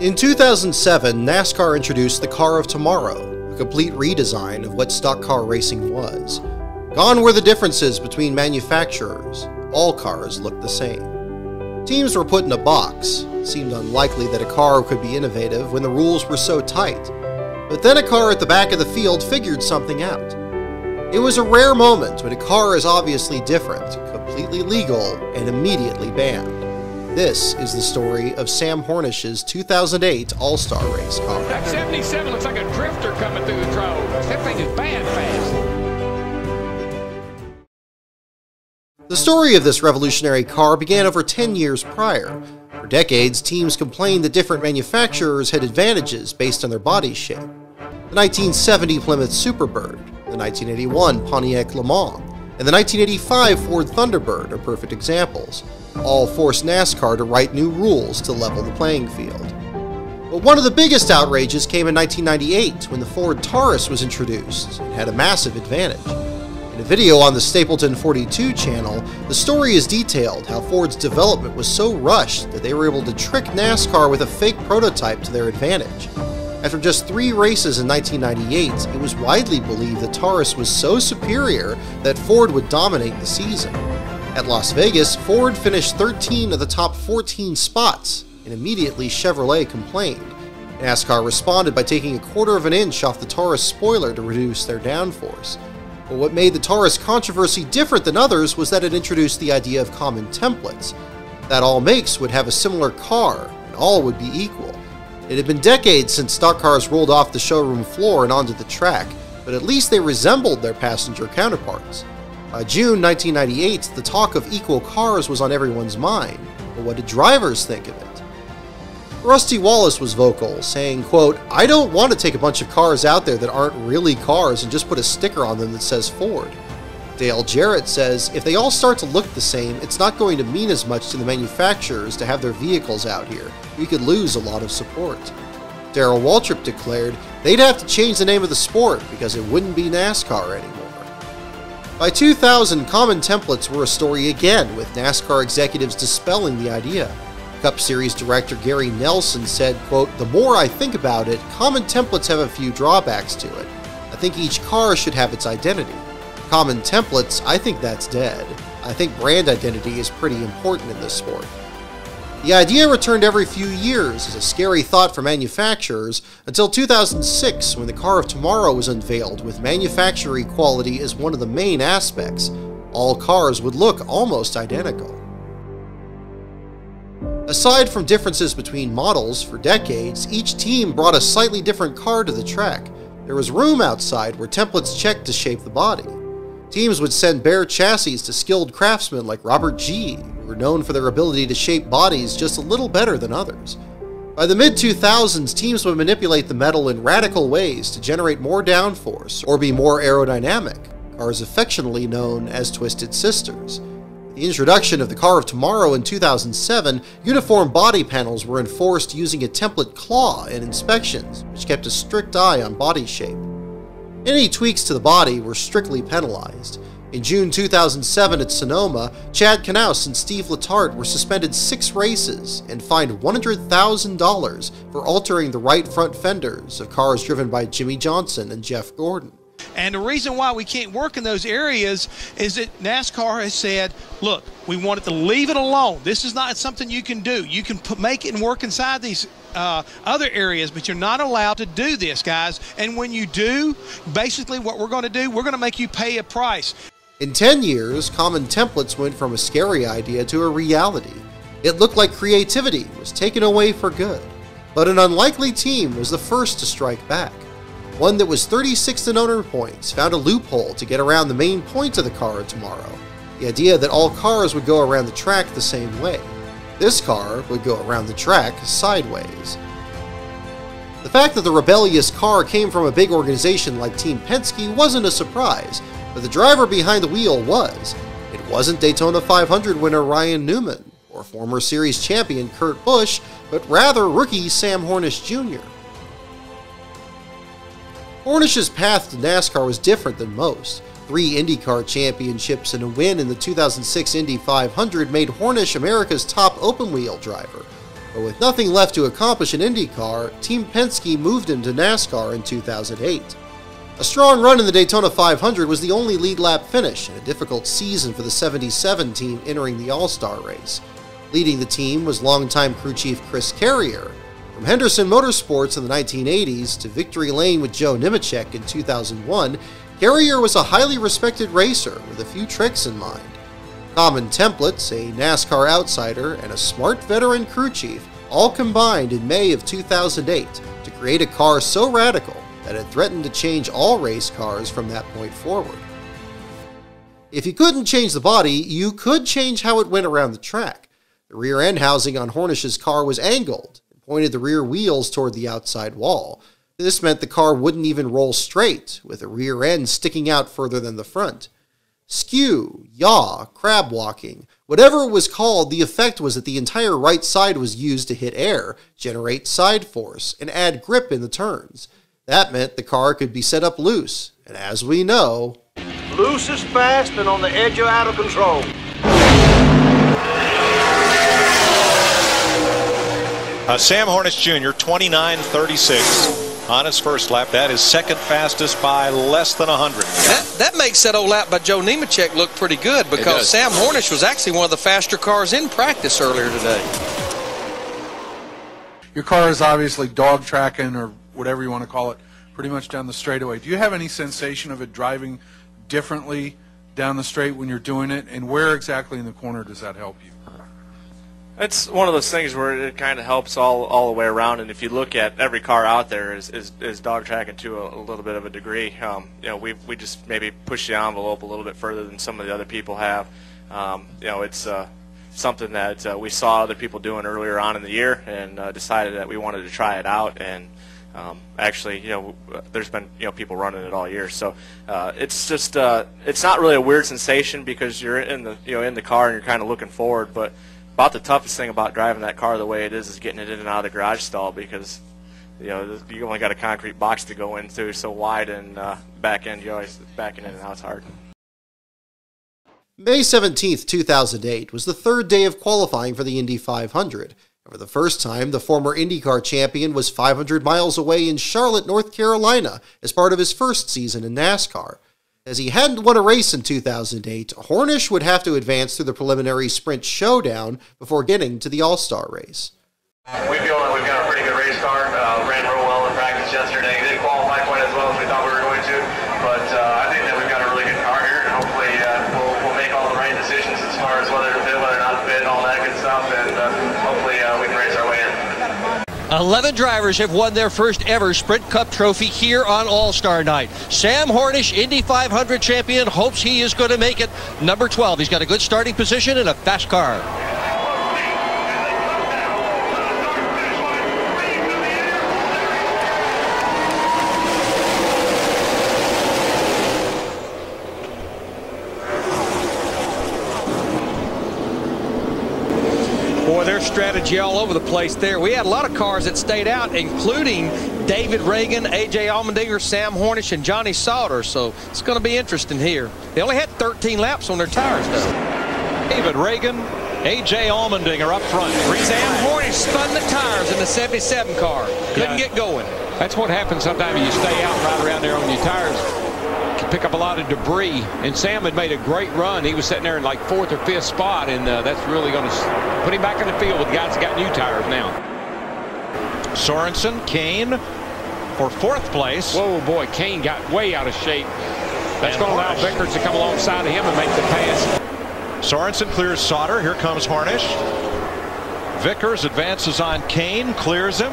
In 2007, NASCAR introduced the Car of Tomorrow, a complete redesign of what stock car racing was. Gone were the differences between manufacturers. All cars looked the same. Teams were put in a box. It seemed unlikely that a car could be innovative when the rules were so tight. But then a car at the back of the field figured something out. It was a rare moment when a car is obviously different, completely legal, and immediately banned. This is the story of Sam Hornish's 2008 All-Star race car. That 77 looks like a drifter coming through the throws. That thing is banned fast. The story of this revolutionary car began over 10 years prior. For decades, teams complained that different manufacturers had advantages based on their body shape. The 1970 Plymouth Superbird, the 1981 Pontiac Le Mans, and the 1985 Ford Thunderbird are perfect examples. All forced NASCAR to write new rules to level the playing field. But one of the biggest outrages came in 1998 when the Ford Taurus was introduced and had a massive advantage. In a video on the Stapleton 42 channel, the story is detailed how Ford's development was so rushed that they were able to trick NASCAR with a fake prototype to their advantage. After just 3 races in 1998, it was widely believed the Taurus was so superior that Ford would dominate the season. At Las Vegas, Ford finished 13 of the top 14 spots, and immediately Chevrolet complained. NASCAR responded by taking 1/4 of an inch off the Taurus spoiler to reduce their downforce. But what made the Taurus controversy different than others was that it introduced the idea of common templates. That all makes would have a similar car, and all would be equal. It had been decades since stock cars rolled off the showroom floor and onto the track, but at least they resembled their passenger counterparts. By June 1998, the talk of equal cars was on everyone's mind, but what did drivers think of it? Rusty Wallace was vocal, saying, quote, "I don't want to take a bunch of cars out there that aren't really cars and just put a sticker on them that says Ford." Dale Jarrett says, "If they all start to look the same, it's not going to mean as much to the manufacturers to have their vehicles out here. We could lose a lot of support." Darrell Waltrip declared, "They'd have to change the name of the sport because it wouldn't be NASCAR anymore." By 2000, common templates were a story again, with NASCAR executives dispelling the idea. Cup Series director Gary Nelson said, quote, "The more I think about it, common templates have a few drawbacks to it. I think each car should have its identity. Common templates, I think that's dead. I think brand identity is pretty important in this sport." The idea returned every few years as a scary thought for manufacturers until 2006 when the Car of Tomorrow was unveiled with manufacturer equality as one of the main aspects. All cars would look almost identical. Aside from differences between models, for decades, each team brought a slightly different car to the track. There was room outside where templates checked to shape the body. Teams would send bare chassis to skilled craftsmen like Robert G., who were known for their ability to shape bodies just a little better than others. By the mid-2000s, teams would manipulate the metal in radical ways to generate more downforce or be more aerodynamic, cars affectionately known as Twisted Sisters. With the introduction of the Car of Tomorrow in 2007, uniform body panels were enforced using a template claw in inspections, which kept a strict eye on body shape. Any tweaks to the body were strictly penalized. In June 2007 at Sonoma, Chad Knaus and Steve Letarte were suspended 6 races and fined $100,000 for altering the right front fenders of cars driven by Jimmy Johnson and Jeff Gordon. And the reason why we can't work in those areas is that NASCAR has said, look, we wanted to leave it alone. This is not something you can do. You can make it and work inside these other areas, but you're not allowed to do this, guys. And when you do, basically what we're going to do, we're going to make you pay a price. In 10 years, common templates went from a scary idea to a reality. It looked like creativity was taken away for good. But an unlikely team was the first to strike back. One that was 36th in owner points found a loophole to get around the main point of the Car of Tomorrow, the idea that all cars would go around the track the same way. This car would go around the track sideways. The fact that the rebellious car came from a big organization like Team Penske wasn't a surprise, but the driver behind the wheel was. It wasn't Daytona 500 winner Ryan Newman or former series champion Kurt Busch, but rather rookie Sam Hornish Jr. Hornish's path to NASCAR was different than most. 3 IndyCar championships and a win in the 2006 Indy 500 made Hornish America's top open-wheel driver. But with nothing left to accomplish in IndyCar, Team Penske moved him to NASCAR in 2008. A strong run in the Daytona 500 was the only lead lap finish in a difficult season for the 77 team entering the All-Star race. Leading the team was longtime crew chief Chris Carrier. From Henderson Motorsports in the 1980s to Victory Lane with Joe Nemechek in 2001, Carrier was a highly respected racer with a few tricks in mind. Common templates, a NASCAR outsider, and a smart veteran crew chief all combined in May of 2008 to create a car so radical that it threatened to change all race cars from that point forward. If you couldn't change the body, you could change how it went around the track. The rear end housing on Hornish's car was angled and pointed the rear wheels toward the outside wall. This meant the car wouldn't even roll straight, with the rear end sticking out further than the front. Skew, yaw, crab walking, whatever it was called, the effect was that the entire right side was used to hit air, generate side force, and add grip in the turns. That meant the car could be set up loose, and as we know, loose is fast and on the edge of out of control. Sam Hornish Jr., 29.36 on his first lap. That is second fastest by less than 100. That makes that old lap by Joe Nemechek look pretty good, because Sam Hornish was actually one of the faster cars in practice earlier today. Your car is obviously dog tracking, or whatever you want to call it, pretty much down the straightaway. Do you have any sensation of it driving differently down the straight when you're doing it, and where exactly in the corner does that help you? It's one of those things where it kind of helps all the way around, and if you look at every car out there is dog tracking to a little bit of a degree. You know, we just maybe push the envelope a little bit further than some of the other people have. You know, it's something that we saw other people doing earlier on in the year, and decided that we wanted to try it out. And actually, you know, there's been, you know, people running it all year, so it's just it's not really a weird sensation because you're in the in the car and you're kind of looking forward. But about the toughest thing about driving that car the way it is getting it in and out of the garage stall, because you only got a concrete box to go into, so wide, and back end, you always backing in and out, it's hard. May 17, 2008 was the third day of qualifying for the Indy 500. For the first time, the former IndyCar champion was 500 miles away in Charlotte, North Carolina, as part of his first season in NASCAR. As he hadn't won a race in 2008, Hornish would have to advance through the preliminary sprint showdown before getting to the All-Star race. We feel like we've got a pretty good race car. Ran real well in practice yesterday. Didn't qualify quite as well as we thought we were going to, but I think that we've got a really good car here, and hopefully we'll make all the right decisions as far as whether to fit, whether not to fit, and all that good stuff, and hopefully we can race our way in. 11 drivers have won their first ever Sprint Cup trophy here on All-Star Night. Sam Hornish, Indy 500 champion, hopes he is going to make it number 12. He's got a good starting position and a fast car. Boy, there's strategy all over the place there. We had a lot of cars that stayed out, including David Reagan, A.J. Allmendinger, Sam Hornish, and Johnny Sauter. So it's going to be interesting here. They only had 13 laps on their tires, though. David Reagan, A.J. Allmendinger up front. Sam Hornish spun the tires in the 77 car. Couldn't get going. That's what happens sometimes. You stay out right around there on your tires. Can pick up a lot of debris. And Sam had made a great run. He was sitting there in like 4th or 5th spot, and that's really going to put him back in the field with guys that got new tires now. Sorensen, Kane for 4th place. Whoa, boy, Kane got way out of shape. That's going to allow Vickers to come alongside of him and make the pass. Sorensen clears Sauter. Here comes Hornish. Vickers advances on Kane, clears him.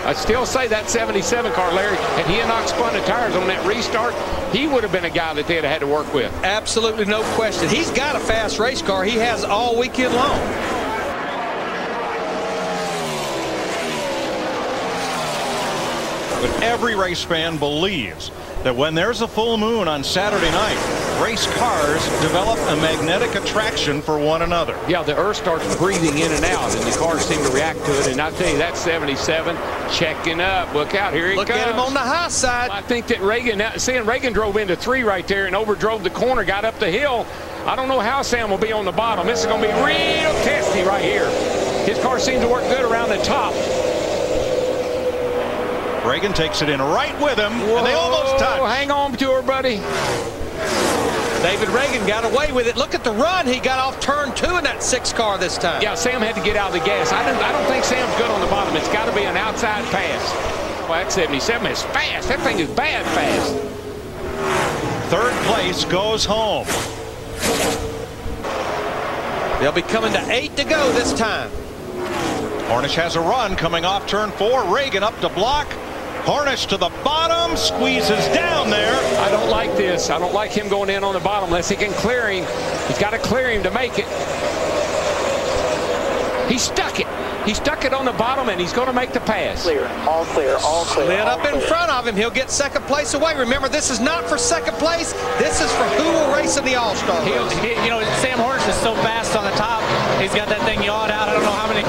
I still say that 77 car, Larry, had he not spun the tires on that restart, he would have been a guy that they'd have had to work with. Absolutely no question. He's got a fast race car. He has all weekend long. But every race fan believes that when there's a full moon on Saturday night, race cars develop a magnetic attraction for one another. Yeah, the earth starts breathing in and out, and the cars seem to react to it. And I tell you, that 77 checking up. Look out, here he comes. Look at him on the high side. I think that Reagan drove into 3 right there and overdrove the corner, got up the hill. I don't know how Sam will be on the bottom. This is going to be real testy right here. His car seems to work good around the top. Reagan takes it in right with him, and they almost touch. Hang on to her, buddy. David Reagan got away with it. Look at the run. He got off turn 2 in that 6 car this time. Yeah, Sam had to get out of the gas. I don't think Sam's good on the bottom. It's got to be an outside pass. Well, that 77 is fast. That thing is bad fast. Third place goes home. They'll be coming to 8 to go this time. Hornish has a run coming off turn 4. Reagan up to block. Hornish to the bottom, squeezes down there. I don't like this. I don't like him going in on the bottom unless he can clear him. He's got to clear him to make it. He stuck it. He stuck it on the bottom, and he's going to make the pass. Clear, all clear, all clear. Slid up in front of him. He'll get second place away. Remember, this is not for second place. This is for who will race in the All-Star race. You know, Sam Hornish is so fast on the top. He's got that thing yawed out. I don't know how many,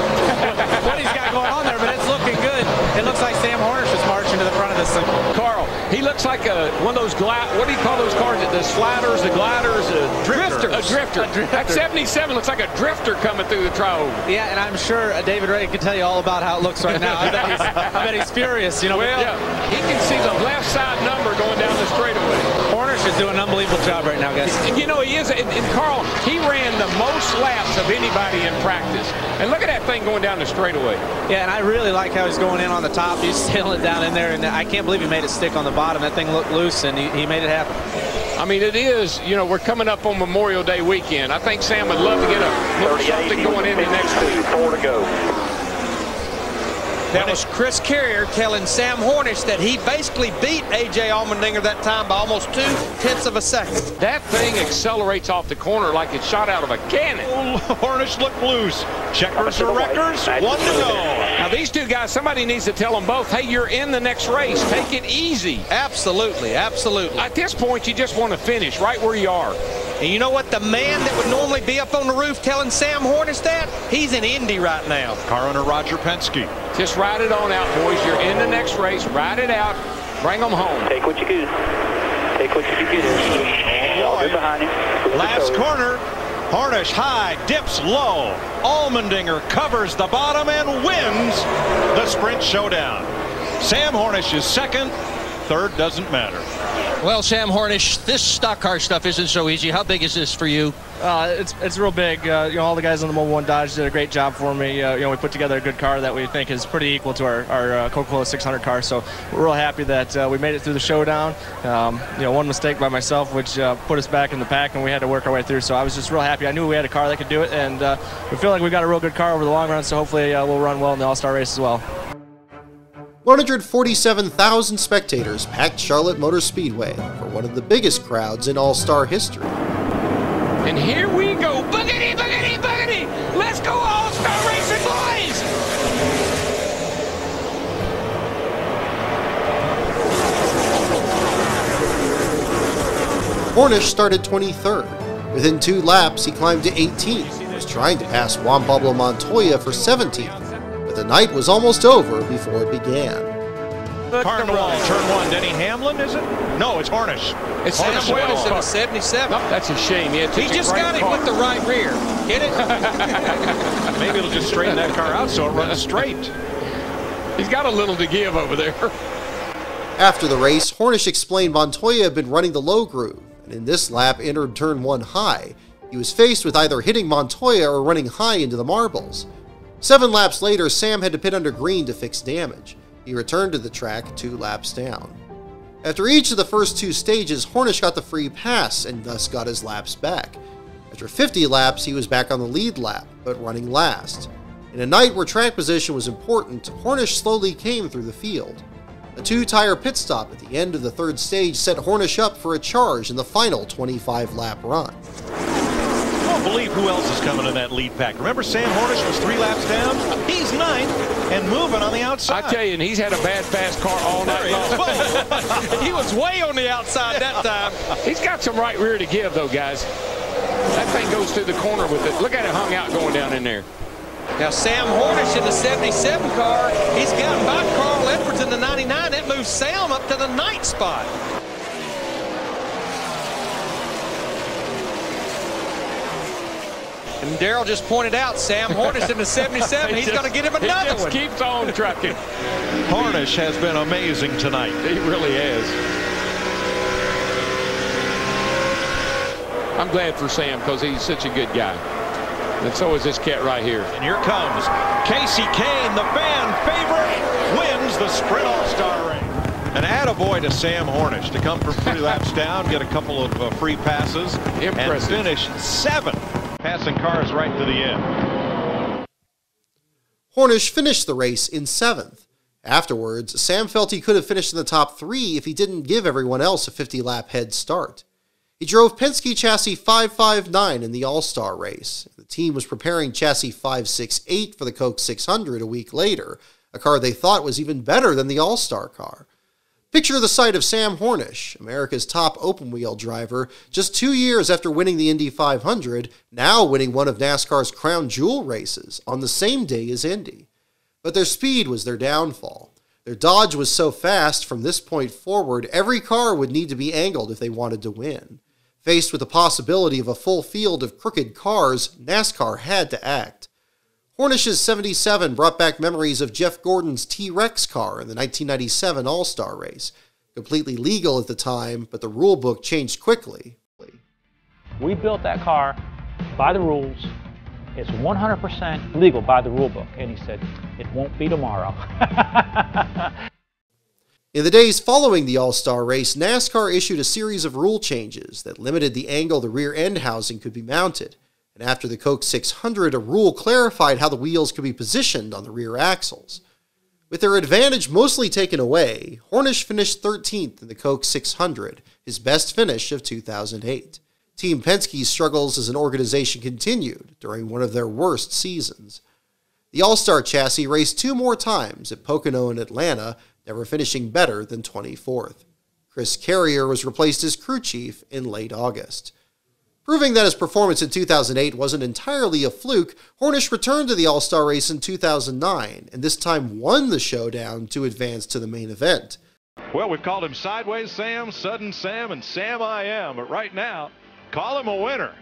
what he's got going on there, but it's looking good. It looks like Sam Hornish is marching to the front of this thing. Carl, he looks like one of those what do you call those cars? The sliders, the gliders, a drifter. A drifter. That 77 looks like a drifter coming through the tri-oval. Yeah, and I'm sure David Reagan can tell you all about how it looks right now. I bet he's furious. You know, well, yeah. He can see the left side number going down the straightaway. Hornish is doing an unbelievable job right now, guys. You know, he is. And Carl, he ran the most laps of anybody in practice. And look at that thing going down the straightaway. Yeah, and I really like how he's going in on the top. He's sailing down in there, and I can't believe he made it stick on the bottom. That thing looked loose, and he made it happen. I mean, it is, you know, we're coming up on Memorial Day weekend. I think Sam would love to get a little something going in the next week. 4 to go. That was Chris Carrier telling Sam Hornish that he basically beat A.J. Allmendinger that time by almost 0.2 of a second. That thing accelerates off the corner like it's shot out of a cannon. Oh, Hornish looked loose. Checkers or wreckers, 1 to go. Now, these two guys, somebody needs to tell them both, hey, you're in the next race. Take it easy. Absolutely, absolutely. At this point, you just want to finish right where you are. And you know what? The man that would normally be up on the roof telling Sam Hornish that, he's in Indy right now. Car owner Roger Penske. Just ride it on out, boys. You're in the next race. Ride it out. Bring them home. Take what you can. Take what you can get. All good behind you. Last corner. Hornish high, dips low. Allmendinger covers the bottom and wins the sprint showdown. Sam Hornish is second. Third doesn't matter. Well, Sam Hornish, this stock car stuff isn't so easy. How big is this for you? It's real big. You know, all the guys on the Mobile One Dodge did a great job for me. You know, we put together a good car that we think is pretty equal to our Coca-Cola 600 car. So we're real happy that we made it through the showdown. You know, one mistake by myself, which put us back in the pack, and we had to work our way through. So I was just real happy. I knew we had a car that could do it, and we feel like we got a real good car over the long run. So hopefully we'll run well in the All-Star race as well. 147,000 spectators packed Charlotte Motor Speedway for one of the biggest crowds in All-Star history. And here we go. Boogity, boogity, boogity. Let's go All-Star racing, boys. Hornish started 23rd. Within 2 laps, he climbed to 18th and was trying to pass Juan Pablo Montoya for 17th. But the night was almost over before it began. Car in the wall, turn 1. Denny Hamlin, is it? No, it's Hornish. It's Sam Hornish in the 77. Oh, that's a shame. He just got it with the right rear. Get it? Maybe it'll just straighten that car out so it runs straight. He's got a little to give over there. After the race, Hornish explained Montoya had been running the low groove, and in this lap entered turn 1 high. He was faced with either hitting Montoya or running high into the marbles. 7 laps later, Sam had to pit under green to fix damage. He returned to the track 2 laps down. After each of the first 2 stages, Hornish got the free pass and thus got his laps back. After 50 laps, he was back on the lead lap, but running last. In a night where track position was important, Hornish slowly came through the field. A 2-tire pit stop at the end of the 3rd stage set Hornish up for a charge in the final 25-lap run. I don't believe who else is coming in that lead pack. Remember Sam Hornish was 3 laps down? He's 9th and moving on the outside. I tell you, and he's had a bad fast car all night long. He was way on the outside that time. He's got some right rear to give, though, guys. That thing goes through the corner with it. Look at it hung out going down in there. Now, Sam Hornish in the 77 car, he's gotten by Carl Edwards in the 99. That moves Sam up to the 9th spot. And Darrell just pointed out Sam Hornish in the 77. He's going to get him another one. He just keeps on trucking. Hornish has been amazing tonight. He really has. I'm glad for Sam because he's such a good guy. And so is this cat right here. And here comes Casey Kane, the fan favorite, wins the Sprint All-Star race. An attaboy to Sam Hornish to come from 3 laps down, get a couple of free passes, and finish 7th, passing cars right to the end. Hornish finished the race in 7th. Afterwards, Sam felt he could have finished in the top 3 if he didn't give everyone else a 50-lap head start. He drove Penske chassis 559 in the All-Star race. The team was preparing chassis 568 for the Coke 600 a week later, a car they thought was even better than the All-Star car. Picture the sight of Sam Hornish, America's top open-wheel driver, just 2 years after winning the Indy 500, now winning one of NASCAR's crown jewel races on the same day as Indy. But their speed was their downfall. Their dodge was so fast, from this point forward, every car would need to be angled if they wanted to win. Faced with the possibility of a full field of crooked cars, NASCAR had to act. Hornish's 77 brought back memories of Jeff Gordon's T-Rex car in the 1997 All-Star race. Completely legal at the time, but the rule book changed quickly. We built that car by the rules. It's 100% legal by the rule book. And he said, it won't be tomorrow. In the days following the All-Star race, NASCAR issued a series of rule changes that limited the angle the rear end housing could be mounted. And after the Coke 600, a rule clarified how the wheels could be positioned on the rear axles. With their advantage mostly taken away, Hornish finished 13th in the Coke 600, his best finish of 2008. Team Penske's struggles as an organization continued during one of their worst seasons. The All-Star chassis raced 2 more times at Pocono and Atlanta, never finishing better than 24th. Chris Carrier was replaced as crew chief in late August. Proving that his performance in 2008 wasn't entirely a fluke, Hornish returned to the All-Star race in 2009, and this time won the showdown to advance to the main event. Well, we've called him Sideways Sam, Sudden Sam, and Sam I Am, but right now, call him a winner.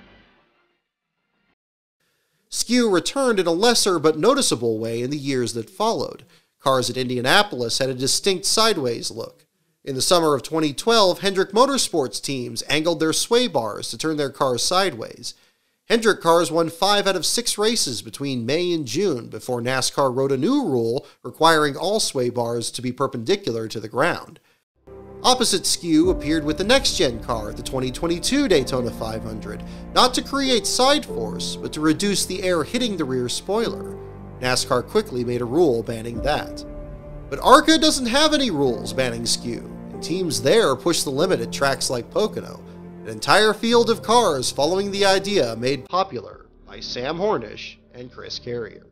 Skew returned in a lesser but noticeable way in the years that followed. Cars at Indianapolis had a distinct sideways look. In the summer of 2012, Hendrick Motorsports teams angled their sway bars to turn their cars sideways. Hendrick cars won 5 out of 6 races between May and June before NASCAR wrote a new rule requiring all sway bars to be perpendicular to the ground. Opposite Skew appeared with the next-gen car at the 2022 Daytona 500, not to create side force, but to reduce the air hitting the rear spoiler. NASCAR quickly made a rule banning that. But ARCA doesn't have any rules banning skew, and teams there push the limit at tracks like Pocono, an entire field of cars following the idea made popular by Sam Hornish and Chris Carrier.